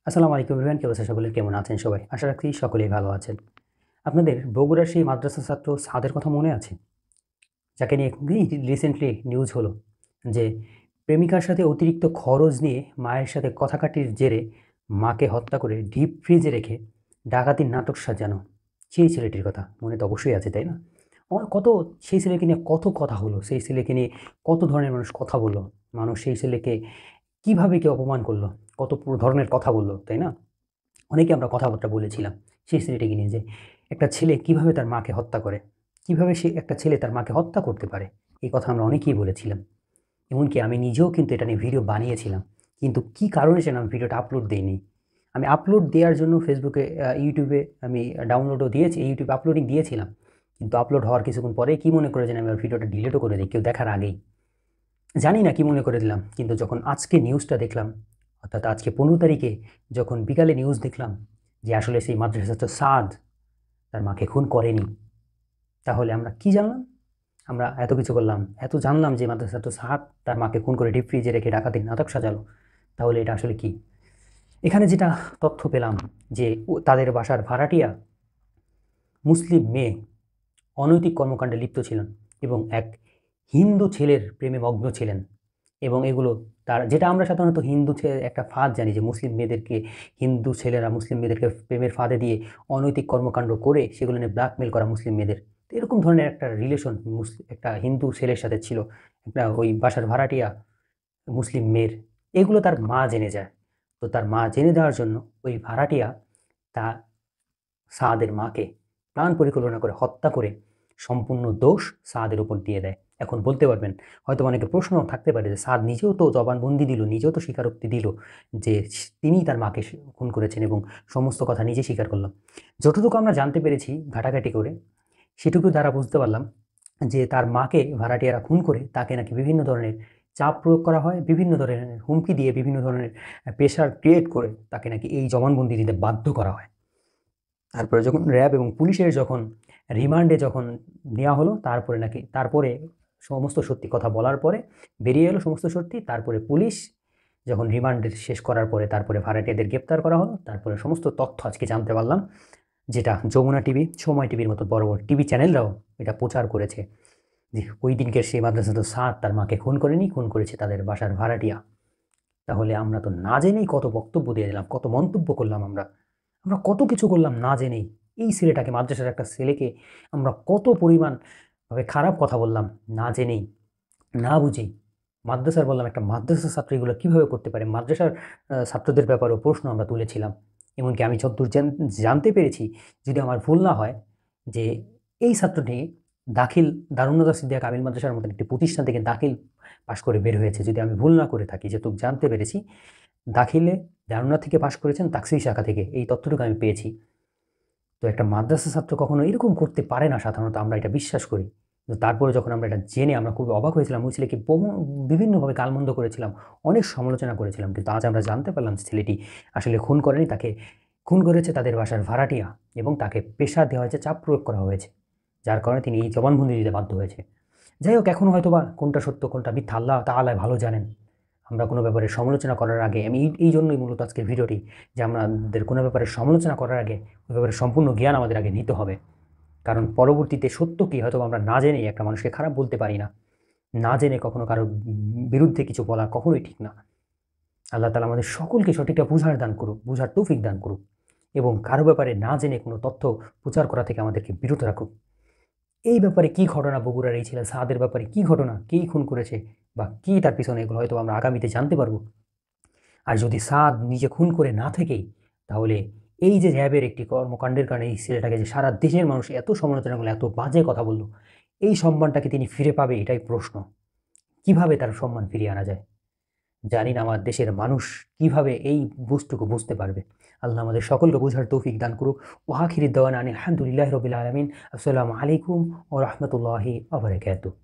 আসসালামু আলাইকুম এভরিওয়ান, কি অবস্থা সকলের? কেমন আছেন সবাই? আশা রাখছি সকলেই ভালো আছেন। আপনাদের বগুড়ার সেই মাদ্রাসা ছাত্র সাদের কথা মনে আছে? যাকে নিয়ে খুবই রিসেন্টলি নিউজ হলো যে প্রেমিকার সাথে অতিরিক্ত খরচ নিয়ে মায়ের সাথে কথাকাটির জেরে মাকে হত্যা করে ডিপ ফ্রিজে রেখে ডাকাতির নাটক সাজানো সেই ছেলেটির কথা মনে তো অবশ্যই আছে, তাই না? কত সেই ছেলেকে নিয়ে কত কথা হলো, সেই ছেলেকে নিয়ে কত ধরনের মানুষ কথা বললো, মানুষ সেই ছেলেকে কিভাবে কি অপমান করলো, কত ধরনের কথা বললো, তাই না? অনেকে আমরা কথাবার্তা বলেছিলাম সেই ছেলেটিকে নিয়ে যে একটা ছেলে কিভাবে তার মাকে হত্যা করে, কিভাবে সে একটা ছেলে তার মাকে হত্যা করতে পারে। এই কথা আমরা অনেকেই বলেছিলাম, এমনকি আমি নিজেও কিন্তু এটা নিয়ে ভিডিও বানিয়েছিলাম, কিন্তু কি কারণে যেন আমি ভিডিওটা আপলোড দিইনি। আমি আপলোড দেওয়ার জন্য ফেসবুকে ইউটিউবে আমি ডাউনলোডও দিয়েছি, ইউটিউবে আপলোডিং দিয়েছিলাম, কিন্তু আপলোড হওয়ার কিছুক্ষণ পরে কি মনে করে যেন আমি আমার ভিডিওটা ডিলিটও করে দিই কেউ দেখার আগেই। জানি না কি মনে করে দিলাম, কিন্তু যখন আজকে নিউজটা দেখলাম, অর্থাৎ আজকে 15 তারিখে যখন বিকালে নিউজ দেখলাম যে আসলে সেই মাদ্রাসা ছাত্র সাদ তার মাকে খুন করেনি, তাহলে আমরা কি জানলাম? আমরা এত কিছু করলাম, এত জানলাম যে মাদ্রাসা ছাত্র সাদ তার মাকে খুন করে ডিপ ফ্রিজে রেখে ডাকাতির নাটক সাজালো, তাহলে এটা আসলে কি? এখানে যেটা তথ্য পেলাম যে তাদের বাসার ভাড়াটিয়া মুসলিম মেয়ে অনৈতিক কর্মকাণ্ডে লিপ্ত ছিলেন এবং এক হিন্দু ছেলের প্রেমে মগ্ন ছিলেন। এবং এগুলো তার, যেটা আমরা সাধারণত হিন্দু একটা ফাঁদ জানি যে মুসলিম মেয়েদেরকে, হিন্দু ছেলেরা মুসলিম মেয়েদেরকে প্রেমের ফাঁদে দিয়ে অনৈতিক কর্মকাণ্ড করে সেগুলো নিয়ে ব্ল্যাকমেল করা মুসলিম মেয়েদের। তো এরকম ধরনের একটা রিলেশন একটা হিন্দু ছেলের সাথে ছিল, একটা ওই বাসার ভাড়াটিয়া মুসলিম মেয়ের। এগুলো তার মা জেনে যায়। তো তার মা জেনে দেওয়ার জন্য ওই ভাড়াটিয়া তা সাদের মাকে প্ল্যান পরিকল্পনা করে হত্যা করে সম্পূর্ণ দোষ সাদের উপর দিয়ে দেয়। এখন বলতে পারবেন, হয়তো অনেকে প্রশ্ন থাকতে পারে যে সাদ নিজেও তো জবানবন্দি দিল, নিজেও তো স্বীকারোক্তি দিল যে তিনিই তার মাকে খুন করেছেন এবং সমস্ত কথা নিজে স্বীকার করলাম। যতটুকু আমরা জানতে পেরেছি ঘাটাঘাটি করে, সেটুকু দ্বারা বুঝতে পারলাম যে তার মাকে ভাড়াটিয়ারা খুন করে তাকে নাকি বিভিন্ন ধরনের চাপ প্রয়োগ করা হয়, বিভিন্ন ধরনের হুমকি দিয়ে, বিভিন্ন ধরনের প্রেশার ক্রিয়েট করে তাকে নাকি এই জবানবন্দি দিতে বাধ্য করা হয়। তারপরে যখন র্যাব এবং পুলিশের যখন রিমান্ডে যখন নেওয়া হলো, তারপরে সমস্ত সত্যি কথা বলার পরে বেরিয়ে এলো সমস্ত সত্যি। তারপরে পুলিশ যখন রিমান্ডের শেষ করার পরে তারপরে ভাড়াটিয়াদের গ্রেপ্তার করা হলো, তারপরে সমস্ত তথ্য আজকে জানতে পারলাম, যেটা যমুনা টিভি, সময় টিভির মতো বড় বড় টিভি চ্যানেলরাও এটা প্রচার করেছে যে ওই দিনকের সেই মাদ্রাসা তো সাদ তার মাকে খুন করেনি, খুন করেছে তাদের বাসার ভাড়াটিয়া। তাহলে আমরা তো না জেনেই কত বক্তব্য দিয়ে দিলাম, কত মন্তব্য করলাম, আমরা আমরা কত কিছু করলাম না জেনেই। এই ছেলেটাকে, মাদ্রাসার একটা ছেলেকে আমরা কত পরিমাণ ভাবে খারাপ কথা বললাম না জেনেই, না বুঝেই। মাদ্রাসার বললাম, একটা মাদ্রাসার ছাত্র এগুলো কীভাবে করতে পারে, মাদ্রাসার ছাত্রদের ব্যাপারেও প্রশ্ন আমরা তুলেছিলাম। এমনকি আমি যতদূর জানতে পেরেছি, যদি আমার ভুল না হয়, যে এই ছাত্রটি দাখিল দারুন্নদা সিদ্দিয়া কামিল মাদ্রাসার মতন একটি প্রতিষ্ঠান থেকে দাখিল পাশ করে বের হয়েছে, যদি আমি ভুল না করে থাকি। যেটুকু জানতে পেরেছি, দাখিলে দারুন্না থেকে পাশ করেছেন, তাকসির শাখা থেকে, এই তথ্যটুকু আমি পেয়েছি। তো একটা মাদ্রাসা ছাত্র কখনো এরকম করতে পারে না সাধারণত, আমরা এটা বিশ্বাস করি। কিন্তু তারপরে যখন আমরা এটা জেনে আমরা খুবই অবাক হয়েছিলাম, ওই ছেলেকে বিভিন্নভাবে গালমন্দ করেছিলাম, অনেক সমালোচনা করেছিলাম, কিন্তু আজ আমরা জানতে পারলাম যে ছেলেটি আসলে খুন করেনি, তাকে খুন করেছে তাদের বাসার ভাড়াটিয়া এবং তাকে প্রেশার দেওয়া হয়েছে, চাপ প্রয়োগ করা হয়েছে, যার কারণে তিনি এই জবানবন্দি দিতে বাধ্য হয়েছে। যাই হোক, এখন হয়তো বা কোনটা সত্য কোনটা মিথ্যা আল্লাহ তাআলাই ভালো জানেন। আমরা কোনো ব্যাপারে সমালোচনা করার আগে, আমি এই জন্যই মূলত আজকের ভিডিওটি, যে আমাদের কোনো ব্যাপারে সমালোচনা করার আগে ওই ব্যাপারে সম্পূর্ণ জ্ঞান আমাদের আগে নিতে হবে। কারণ পরবর্তীতে সত্য কি হয়তো আমরা না জেনেই একটা মানুষকে খারাপ বলতে পারি না। না জেনে কখনো কারো বিরুদ্ধে কিছু বলা কখনোই ঠিক না। আল্লাহ তাআলা আমাদের সকলকে সঠিকটা বুঝার দান করুক, বুঝার তৌফিক দান করুক, এবং কারো ব্যাপারে না জেনে কোনো তথ্য প্রচার করা থেকে আমাদেরকে বিরত রাখুক। এই ব্যাপারে কি ঘটনা, বগুড়ার এই ছেলে সাদের ব্যাপারে কি ঘটনা, কেই খুন করেছে বা কি তার পিছনে, এগুলো হয়তো আমরা আগামীতে জানতে পারবো। আর যদি সাদ নিজে খুন করে না থেকেই, তাহলে এই যে র্যাবের একটি কর্মকাণ্ডের কারণে এই ছেলেটাকে যে সারা দেশের মানুষ এত সমালোচনা করলো, এত বাজে কথা বললো, এই সম্মানটাকে তিনি ফিরে পাবে এটাই প্রশ্ন। কিভাবে তার সম্মান ফিরিয়ে আনা যায় জানি না, আমার দেশের মানুষ কিভাবে এই বস্তুকে বুঝতে পারবে। আল্লাহ আমাদের সকলকে বোঝার তৌফিক দান করুক। ওয়া আখিরু দাওয়ানা আনিল হামদুলিল্লাহি রাব্বিল আলামিন। আসসালামু আলাইকুম ওয়া রাহমাতুল্লাহি ওয়া বারাকাতুহু।